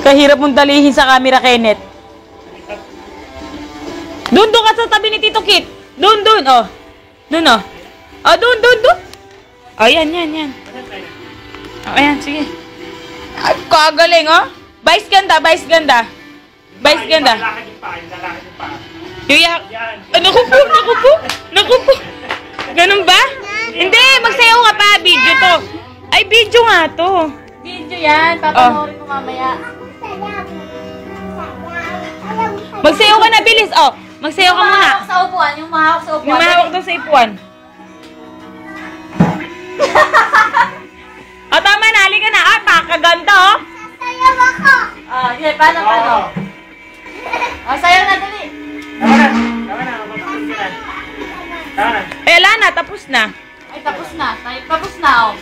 Kahirap mong dalihin sa camera, Kenneth. Doon ka sa tabi ni Tito Kit. Doon, oh. Doon, oh. Oh, doon. Oh, yan. Oh, ayan, sige. Ay, kagaling, oh. Vice ganda. Lalakad yung pa. Yuya. Naku po. Ganun ba? Hindi, magsayaw ka pa. Video to. Ay, video nga to. Video yan. Papanoorin ko mamaya. Magsayaw ka na, bilis. Oh, magsayaw ka muna. Yung mahawak sa upuan. Yung mahawak doon sa ipuan. O, tama na. Halika na. Ah, pakaganda, oh. Sasayaw ako. Okay, paano? Sayaw na, dali. Tama na. Mapapagod ka na. Tama na. Eh, wala na. Tapos na. Ay, tapos na, oh.